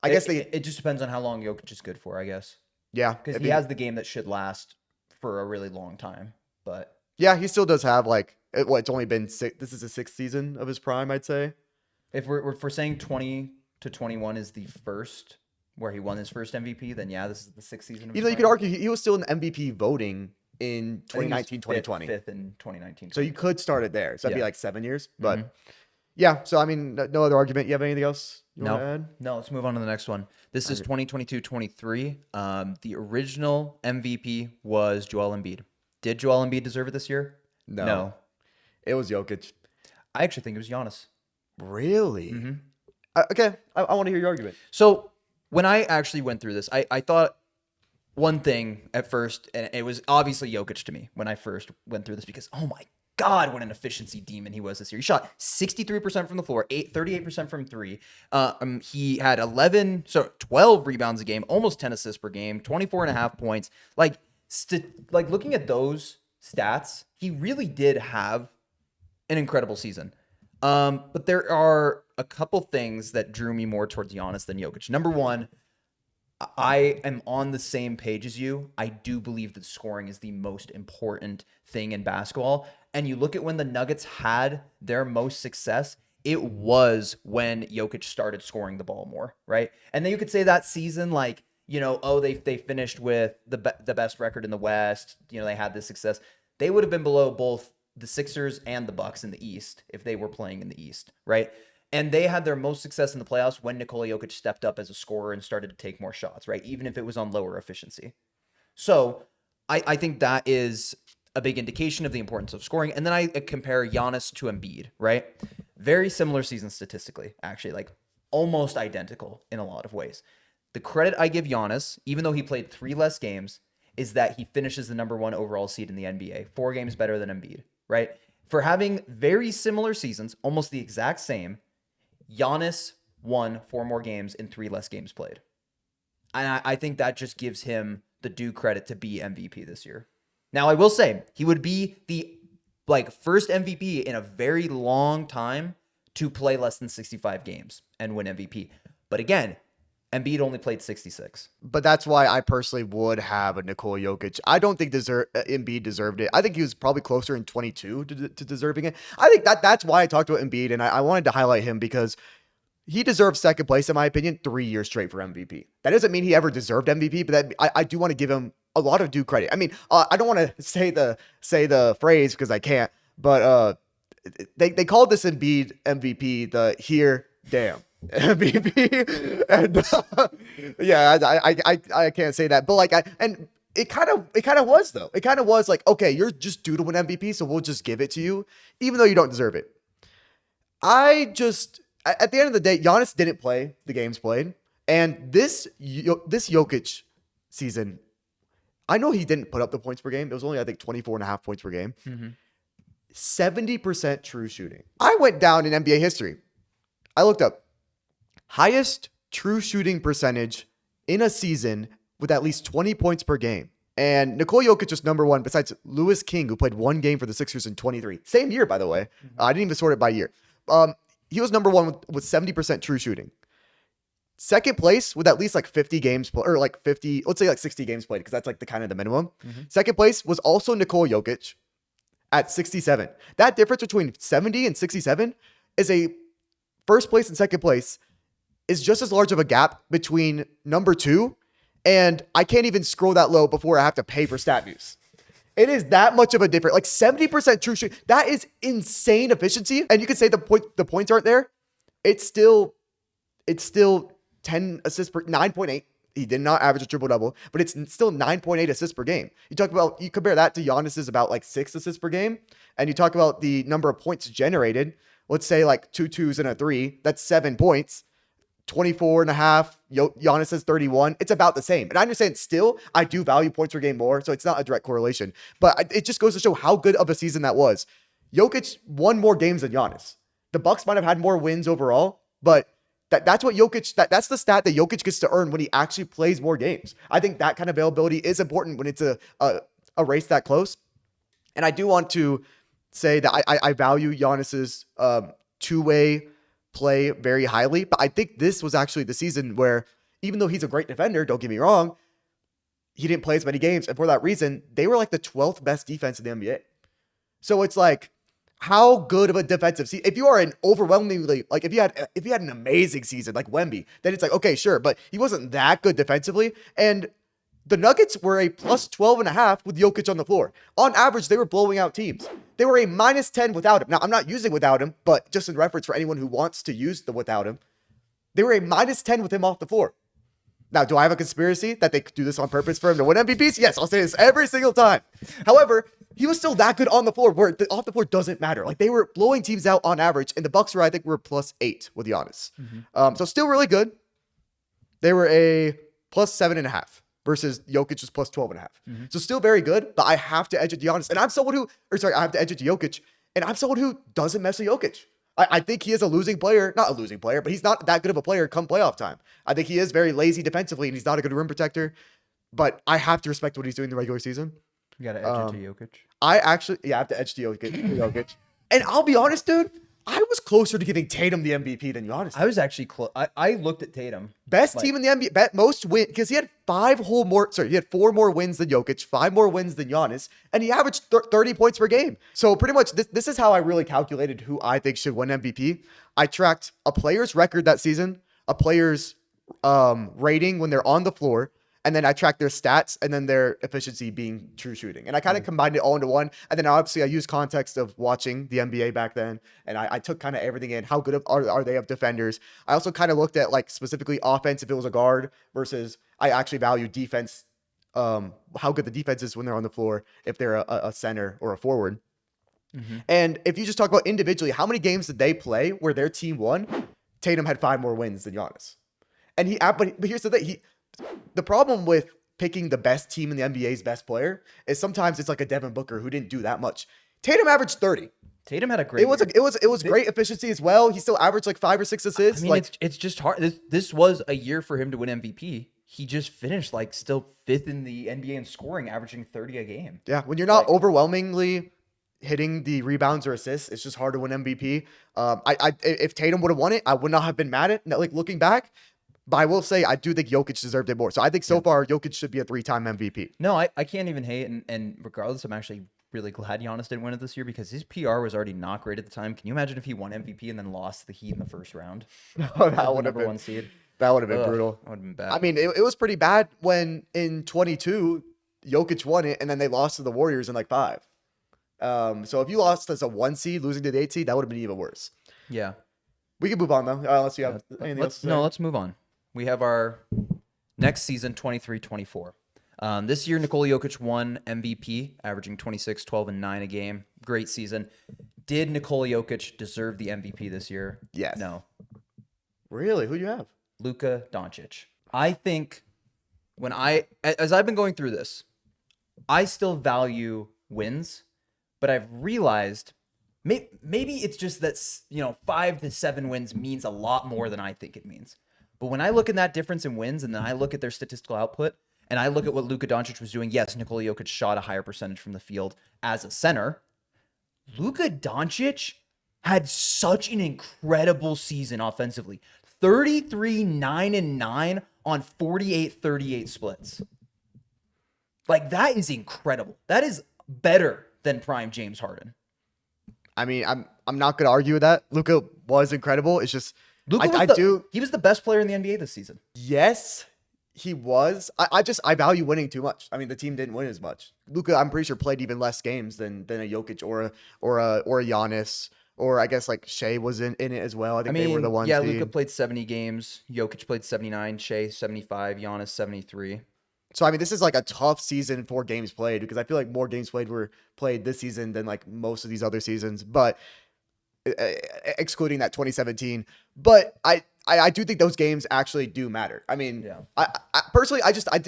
Speaker 1: I guess
Speaker 2: it just depends on how long Jokic is good for, I guess.
Speaker 1: Yeah.
Speaker 2: Because he has the game that should last for a really long time. But
Speaker 1: yeah, he still does have like, it's only been this is the 6th season of his prime, I'd say.
Speaker 2: if we're saying 20 to 21 is the first where he won his first MVP, then yeah, this is the 6th season.
Speaker 1: You know, you could argue he was still in MVP voting in 2019, 2020.
Speaker 2: Fifth in 2019.
Speaker 1: So you could start it there. So that'd be
Speaker 2: Yeah.
Speaker 1: like 7 years. But yeah, so I mean, no other argument. You have anything else you want to add?
Speaker 2: No, let's move on to the next one. This is 2022-23. The original MVP was Joel Embiid. Did Joel Embiid deserve it this year? No.
Speaker 1: It was Jokic.
Speaker 2: I actually think it was Giannis.
Speaker 1: Really? Okay, I want to hear your argument.
Speaker 2: So when I actually went through this, I thought one thing at first, and it was obviously Jokic to me when I first went through this because, oh my God, what an efficiency demon he was this year. He shot 63% from the floor, 38% from 3. He had 12 rebounds a game, almost 10 assists per game, 24.5 points. Like looking at those stats, he really did have an incredible season. But there are a couple things that drew me more towards Giannis than Jokic. Number one, I am on the same page as you. I do believe that scoring is the most important thing in basketball. And you look at when the Nuggets had their most success, it was when Jokic started scoring the ball more, right? And then you could say that season, like, you know, oh, they finished with the best record in the West. You know, they had this success. They would have been below both the Sixers and the Bucks in the East if they were playing in the East, right? And they had their most success in the playoffs when Nikola Jokic stepped up as a scorer and started to take more shots, right? Even if it was on lower efficiency. So I think that is a big indication of the importance of scoring. And then I compare Giannis to Embiid, right? Very similar season statistically, actually, like almost identical in a lot of ways. The credit I give Giannis, even though he played 3 less games, is that he finishes the number 1 overall seed in the NBA, 4 games better than Embiid, right? For having very similar seasons, almost the exact same, Giannis won 4 more games in 3 less games played. And I think that just gives him the due credit to be MVP this year. Now, I will say, he would be the first MVP in a very long time to play less than 65 games and win MVP. But again, Embiid only played 66.
Speaker 1: But that's why I personally would have a Nikola Jokic. I don't think Embiid deserved it. I think he was probably closer in 22 to deserving it. I think that's why I talked about Embiid, and I wanted to highlight him because he deserves second place, in my opinion, 3 years straight for MVP. That doesn't mean he ever deserved MVP, but I do want to give him a lot of due credit. I mean, I don't want to say the phrase because I can't, but they called this Embiid MVP the here damn MVP, and yeah, I can't say that, but like it kind of was though. It kind of was like, okay, you're just due to win MVP, so we'll just give it to you, even though you don't deserve it. At the end of the day, Giannis didn't play the games played, and this Jokic season, I know he didn't put up the points per game. It was only, I think, 24.5 points per game. 70% true shooting. I went down in NBA history. I looked up highest true shooting percentage in a season with at least 20 points per game. And Nikola Jokic was number one besides Lewis King, who played one game for the Sixers in 23. Same year, by the way. I didn't even sort it by year. He was number one with 70% true shooting. Second place with at least like 50 games, or like 50, let's say like 60 games played, because that's like the kind of the minimum. Second place was also Nikola Jokic at 67. That difference between 70 and 67 is a first place and second place is just as large of a gap between number two, and I can't even scroll that low before I have to pay for stat views. It is that much of a difference. Like 70% true shoot. That is insane efficiency. And you could say the points aren't there. It's still 10 assists per 9.8. He did not average a triple double, but it's still 9.8 assists per game. You compare that to Giannis's about like 6 assists per game, and you talk about the number of points generated. Let's say like 2 2s and a 3. That's 7 points. 24 and a half. Giannis has 31. It's about the same. And I understand still, I do value points per game more, so it's not a direct correlation. But it just goes to show how good of a season that was. Jokic won more games than Giannis. The Bucks might have had more wins overall, but that's what Jokic, that's the stat that Jokic gets to earn when he actually plays more games. I think that kind of availability is important when it's a race that close. And I do want to say that I value Giannis's two-way play very highly, but I think this was actually the season where, even though he's a great defender, don't get me wrong, he didn't play as many games, and for that reason, they were like the 12th best defense in the NBA. So it's like, how good of a defensive season? If you are an overwhelmingly, like if you had an amazing season like Wemby, then it's like, okay, sure, but he wasn't that good defensively, and the Nuggets were a plus 12.5 with Jokic on the floor. On average, they were blowing out teams. They were a minus 10 without him. Now, I'm not using without him, but just in reference for anyone who wants to use the without him, they were a minus 10 with him off the floor. Now, do I have a conspiracy that they do this on purpose for him to win MVPs? Yes, I'll say this every single time. However, he was still that good on the floor, where off the floor doesn't matter. Like, they were blowing teams out on average, and the Bucks I think, were plus 8 with Giannis. So still really good. They were a plus 7.5. Versus Jokic is plus 12.5. So still very good, but I have to edge it to Giannis. And I have to edge it to Jokic. And I'm someone who doesn't mess with Jokic. I think he is not a losing player, but he's not that good of a player come playoff time. I think he is very lazy defensively, and he's not a good rim protector. But I have to respect what he's doing in the regular season.
Speaker 2: You got to edge it to Jokic.
Speaker 1: I have to edge to Jokic. And I'll be honest, dude, I was closer to giving Tatum the MVP than Giannis.
Speaker 2: I was actually close. I looked at Tatum.
Speaker 1: Best team in the NBA, most win, because he had 4 more wins than Jokic, 5 more wins than Giannis, and he averaged 30 points per game. So pretty much this is how I really calculated who I think should win MVP. I tracked a player's record that season, a player's rating when they're on the floor, and then I tracked their stats and then their efficiency being true shooting. And I kind of combined it all into one. And then obviously I used context of watching the NBA back then. And I took kind of everything in. How good are they of defenders? I also kind of looked at like specifically offense if it was a guard versus I actually value defense, how good the defense is when they're on the floor if they're a center or a forward. And if you just talk about individually, how many games did they play where their team won? Tatum had 5 more wins than Giannis. And but here's the thing. The problem with picking the best team in the NBA's best player is sometimes it's like a Devin Booker who didn't do that much. Tatum averaged 30.
Speaker 2: Tatum had a great.
Speaker 1: It was great efficiency as well. He still averaged like 5 or 6 assists.
Speaker 2: I mean, it's just hard. This was a year for him to win MVP. He just finished like still 5th in the NBA in scoring, averaging 30 a game.
Speaker 1: Yeah, when you're not overwhelmingly hitting the rebounds or assists, it's just hard to win MVP. If Tatum would have won it, I would not have been mad at looking back. But I will say, I do think Jokic deserved it more. So I think so far, Jokic should be a 3-time MVP.
Speaker 2: No, I can't even hate. And regardless, I'm actually really glad Giannis didn't win it this year because his PR was already not great at the time. Can you imagine if he won MVP and then lost to the Heat in the first round?
Speaker 1: Oh, that would have been
Speaker 2: #1 seed.
Speaker 1: That would have been brutal.
Speaker 2: That would have been bad.
Speaker 1: I mean, it was pretty bad when in 22, Jokic won it and then they lost to the Warriors in like 5. So if you lost as a 1 seed, losing to the 8 seed, that would have been even worse.
Speaker 2: Yeah.
Speaker 1: We can move on though, unless you have anything else to say.
Speaker 2: No, let's move on. We have our next season, 23-24. This year, Nikola Jokic won MVP, averaging 26, 12, and 9 a game. Great season. Did Nikola Jokic deserve the MVP this year?
Speaker 1: Yes.
Speaker 2: No.
Speaker 1: Really? Who do you have?
Speaker 2: Luka Doncic. I think as I've been going through this, I still value wins, but I've realized maybe it's just that 5 to 7 wins means a lot more than I think it means. But when I look at that difference in wins and then I look at their statistical output, and I look at what Luka Doncic was doing, yes, Nikola Jokic shot a higher percentage from the field as a center. Luka Doncic had such an incredible season offensively. 33, 9, and 9 on 48-38 splits. Like, that is incredible. That is better than prime James Harden.
Speaker 1: I mean, I'm not gonna argue with that. Luka was incredible. It's just
Speaker 2: Luka he was the best player in the NBA this season.
Speaker 1: Yes, he was. I value winning too much. I mean, the team didn't win as much. Luka, I'm pretty sure, played even less games than a Jokic or a Giannis, or I guess like Shea was in it as well. I think they were the ones.
Speaker 2: Yeah, Luka played 70 games. Jokic played 79. Shea 75. Giannis 73.
Speaker 1: So I mean, this is like a tough season for games played, because I feel like more games played were played this season than like most of these other seasons. But excluding that 2017, but I do think those games actually do matter. I mean,
Speaker 2: Yeah.
Speaker 1: I personally,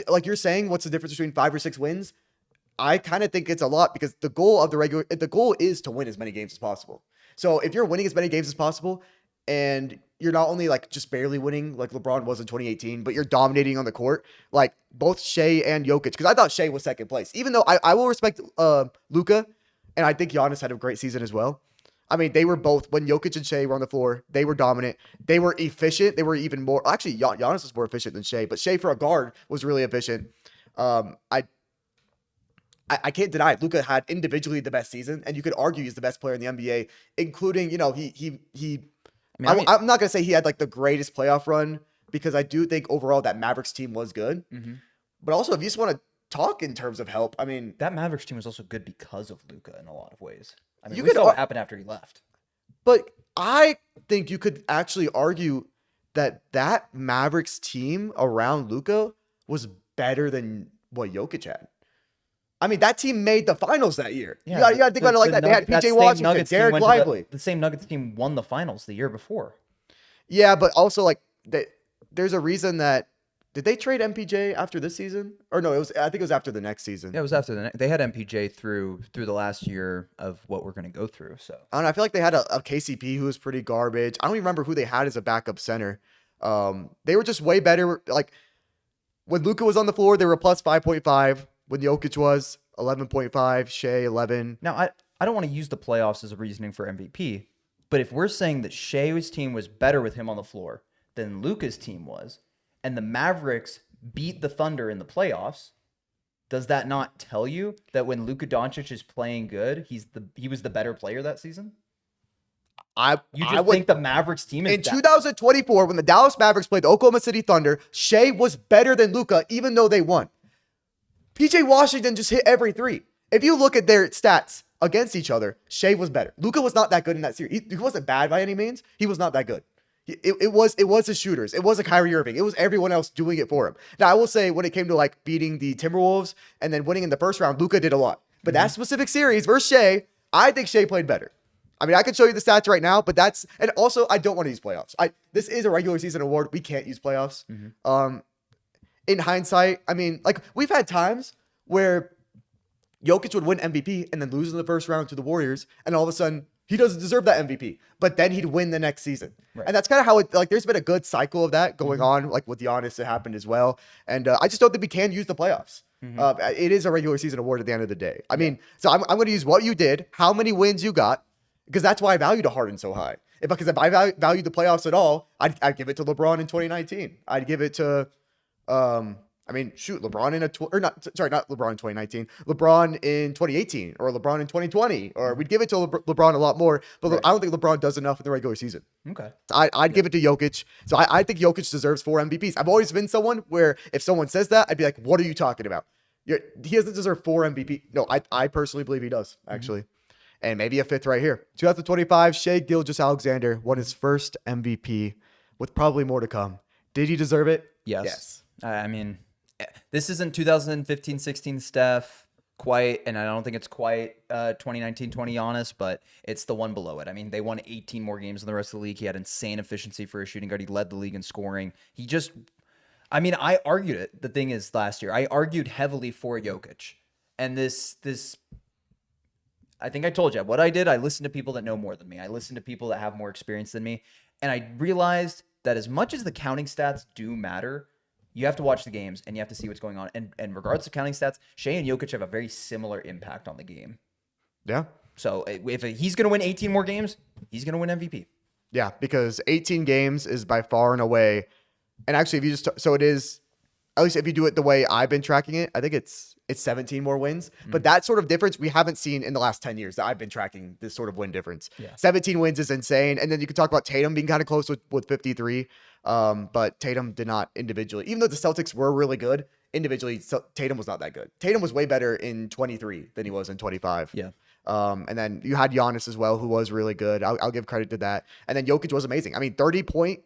Speaker 1: like you're saying, what's the difference between 5 or 6 wins? I kind of think it's a lot, because the goal is to win as many games as possible. So if you're winning as many games as possible, and you're not only like just barely winning like LeBron was in 2018, but you're dominating on the court, like both Shea and Jokic, because I thought Shea was second place, even though I will respect Luka, and I think Giannis had a great season as well. I mean, they were both, when Jokic and Shea were on the floor, they were dominant. They were efficient. They were even more, actually, Giannis was more efficient than Shea, but Shea for a guard was really efficient. I can't deny it. Luka had individually the best season, and you could argue he's the best player in the NBA, including, you know, I'm not going to say he had like the greatest playoff run, because I do think overall that Mavericks team was good.
Speaker 2: Mm-hmm.
Speaker 1: But also, if you just want to talk in terms of help, I mean,
Speaker 2: that Mavericks team was also good because of Luka in a lot of ways. I mean,
Speaker 1: you
Speaker 2: we saw what happened after he left.
Speaker 1: But I think you could actually argue that Mavericks team around Luka was better than what Jokic had. I mean, that team made the finals that year.
Speaker 2: Yeah,
Speaker 1: you got to think about it like that. They had PJ Washington, Derek Lively.
Speaker 2: The same Nuggets team won the finals the year before.
Speaker 1: Yeah, but also like there's a reason that. Did they trade MPJ after this season? Or no, I think it was after the next season.
Speaker 2: Yeah, it was after they had MPJ through the last year of what we're going to go through. So
Speaker 1: I don't know. I feel like they had a KCP who was pretty garbage. I don't even remember who they had as a backup center. They were just way better. Like when Luka was on the floor, they were plus 5.5. When Jokic was 11.5, Shea 11.
Speaker 2: Now I don't want to use the playoffs as a reasoning for MVP, but if we're saying that Shea's team was better with him on the floor than Luka's team was, and the Mavericks beat the Thunder in the playoffs, does that not tell you that when Luka Doncic is playing good, he was the better player that season? You think the Mavericks team is
Speaker 1: in 2024, when the Dallas Mavericks played the Oklahoma City Thunder, Shea was better than Luka, even though they won. PJ Washington just hit every three. If you look at their stats against each other, Shea was better. Luka was not that good in that series. He wasn't bad by any means. He was not that good. It was his shooters. It was a Kyrie Irving. It was everyone else doing it for him. Now, I will say, when it came to like beating the Timberwolves and then winning in the first round, Luka did a lot. But that specific series versus Shea, I think Shea played better. I mean, I can show you the stats right now, but and also I don't want to use playoffs. This is a regular season award. We can't use playoffs. In hindsight, I mean, like we've had times where Jokic would win MVP and then lose in the first round to the Warriors, and all of a sudden he doesn't deserve that MVP, but then he'd win the next season. Right. And that's kind of how there's been a good cycle of that going on, like with Giannis, it happened as well. And I just don't think we can use the playoffs. It is a regular season award at the end of the day. I mean, so I'm going to use what you did, how many wins you got, because that's why I valued Harden so high. Because if I valued the playoffs at all, I'd give it to LeBron in 2019. I'd give it to, LeBron not LeBron in 2019, LeBron in 2018, or LeBron in 2020, or we'd give it to LeBron a lot more, but right. I don't think LeBron does enough in the regular season.
Speaker 2: Okay.
Speaker 1: I'd give it to Jokic. So I think Jokic deserves 4 MVPs. I've always been someone where if someone says that, I'd be like, what are you talking about? He doesn't deserve 4 MVP. No, I personally believe he does, actually. And maybe a 5th right here. 2025, Shea Gilgeous-Alexander won his first MVP with probably more to come. Did he deserve it?
Speaker 2: Yes. I mean, this isn't 2015-16 Steph quite, and I don't think it's quite 2019-20 Giannis, but it's the one below it. I mean, they won 18 more games than the rest of the league. He had insane efficiency for a shooting guard. He led the league in scoring. I argued it. The thing is, last year, I argued heavily for Jokic. And this I think I told you what I did. I listened to people that know more than me. I listened to people that have more experience than me. And I realized that as much as the counting stats do matter, You have to watch the games and you have to see what's going on. And regardless of counting stats, Shea and Jokic have a very similar impact on the game.
Speaker 1: Yeah.
Speaker 2: So if he's going to win 18 more games, he's going to win MVP.
Speaker 1: Yeah, because 18 games is by far and away. And actually, if you just so it is, at least if you do it the way I've been tracking it, I think it's 17 more wins. But that sort of difference we haven't seen in the last 10 years that I've been tracking this sort of win difference.
Speaker 2: Yeah.
Speaker 1: 17 wins is insane. And then you can talk about Tatum being kind of close with 53. But Tatum did not individually, even though the Celtics were really good individually, Tatum was not that good. Tatum was way better in 23 than he was in 25.
Speaker 2: Yeah.
Speaker 1: And then you had Giannis as well, who was really good. I'll give credit to that. And then Jokic was amazing. I mean, 30-point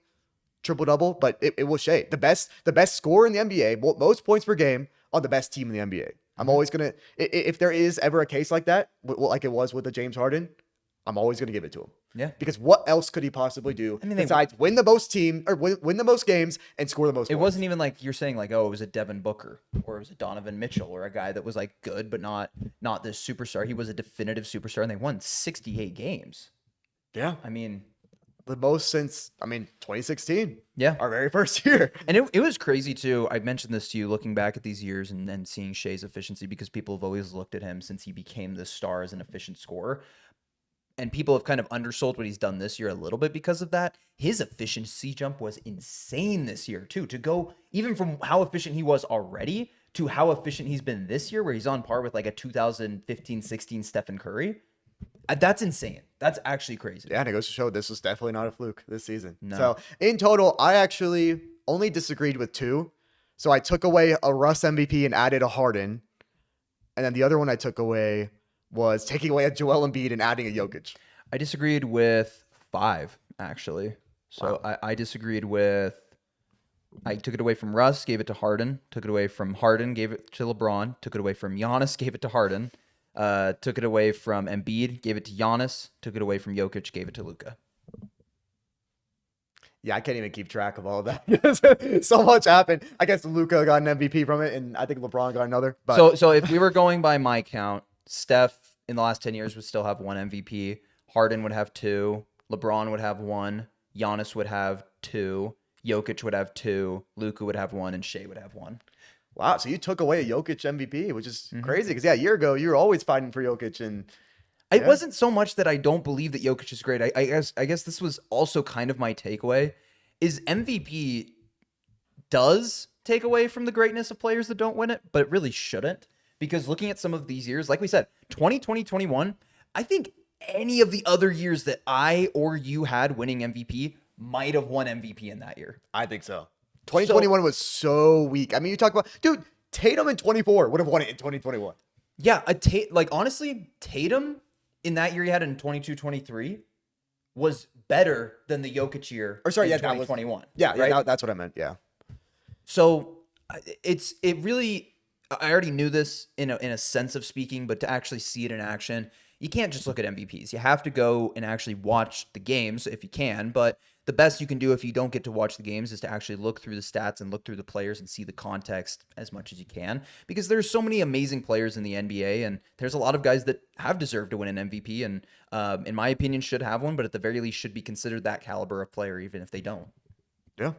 Speaker 1: triple-double, but it was Shea. The best scorer in the NBA, most points per game on the best team in the NBA. I'm always going to, if there is ever a case like that, like it was with the James Harden, I'm always going to give it to him.
Speaker 2: Yeah.
Speaker 1: Because what else could he possibly do besides win the most win the most games and score the most
Speaker 2: It
Speaker 1: points?
Speaker 2: wasn't even like you're saying like, oh, it was a Devin Booker or it was a Donovan Mitchell or a guy that was like good, but not this superstar. He was a definitive superstar and they won 68 games.
Speaker 1: Yeah.
Speaker 2: I mean,
Speaker 1: The most since, 2016.
Speaker 2: Yeah.
Speaker 1: Our very first year.
Speaker 2: And it was crazy too. I mentioned this to you looking back at these years and then seeing Shea's efficiency because people have always looked at him since he became this star as an efficient scorer. And people have kind of undersold what he's done this year a little bit because of that. His efficiency jump was insane this year too. To go even from how efficient he was already to how efficient he's been this year, where he's on par with like a 2015-16 Stephen Curry. That's insane. That's actually crazy.
Speaker 1: Yeah, and it goes to show this was definitely not a fluke this season.
Speaker 2: No.
Speaker 1: So in total, I actually only disagreed with 2. So I took away a Russ MVP and added a Harden. And then the other one I took away was taking away a Joel Embiid and adding a Jokic.
Speaker 2: I disagreed with 5, actually. So
Speaker 1: Wow.
Speaker 2: I disagreed with... I took it away from Russ, gave it to Harden. Took it away from Harden, gave it to LeBron. Took it away from Giannis, gave it to Harden. Took it away from Embiid, gave it to Giannis. Took it away from Jokic, gave it to Luka.
Speaker 1: Yeah, I can't even keep track of all of that. So much happened. I guess Luka got an MVP from it, and I think LeBron got another. But
Speaker 2: So if we were going by my count, Steph in the last 10 years would still have 1 MVP. Harden would have 2. LeBron would have 1. Giannis would have 2. Jokic would have 2. Luka would have 1, and Shea would have 1.
Speaker 1: wow, so you took away a Jokic MVP, which is crazy because a year ago you were always fighting for Jokic, and
Speaker 2: It wasn't so much that I don't believe that Jokic is great. I guess this was also kind of my takeaway is MVP does take away from the greatness of players that don't win it, but it really shouldn't. Because looking at some of these years, like we said, 2020, 21, I think any of the other years that I or you had winning MVP might have won MVP in that year.
Speaker 1: I think so. 2021 was so weak. I mean, you talk about, dude, Tatum in 24 would have won it in 2021.
Speaker 2: Yeah, honestly, Tatum in that year he had in 22, 23 was better than the Jokic year
Speaker 1: Or sorry,
Speaker 2: in
Speaker 1: yeah, that was
Speaker 2: 2021.
Speaker 1: Yeah,
Speaker 2: right?
Speaker 1: yeah, that's what I meant. Yeah.
Speaker 2: So it really, I already knew this in a sense of speaking, but to actually see it in action, you can't just look at MVPs. You have to go and actually watch the games if you can. But the best you can do if you don't get to watch the games is to actually look through the stats and look through the players and see the context as much as you can. Because there's so many amazing players in the NBA, and there's a lot of guys that have deserved to win an MVP, and in my opinion should have one, but at the very least should be considered that caliber of player, even if they don't.
Speaker 1: Yeah.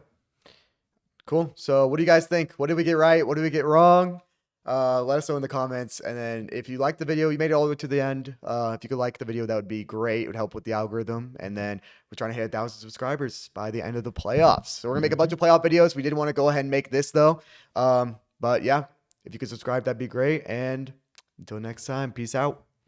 Speaker 1: Cool. So what do you guys think? What did we get right? What did we get wrong? Let us know in the comments. And then if you liked the video, you made it all the way to the end. If you could like the video, that would be great. It would help with the algorithm. And then we're trying to hit 1,000 subscribers by the end of the playoffs. So we're gonna make a bunch of playoff videos. We didn't want to go ahead and make this though. But yeah, if you could subscribe, that'd be great. And until next time, peace out.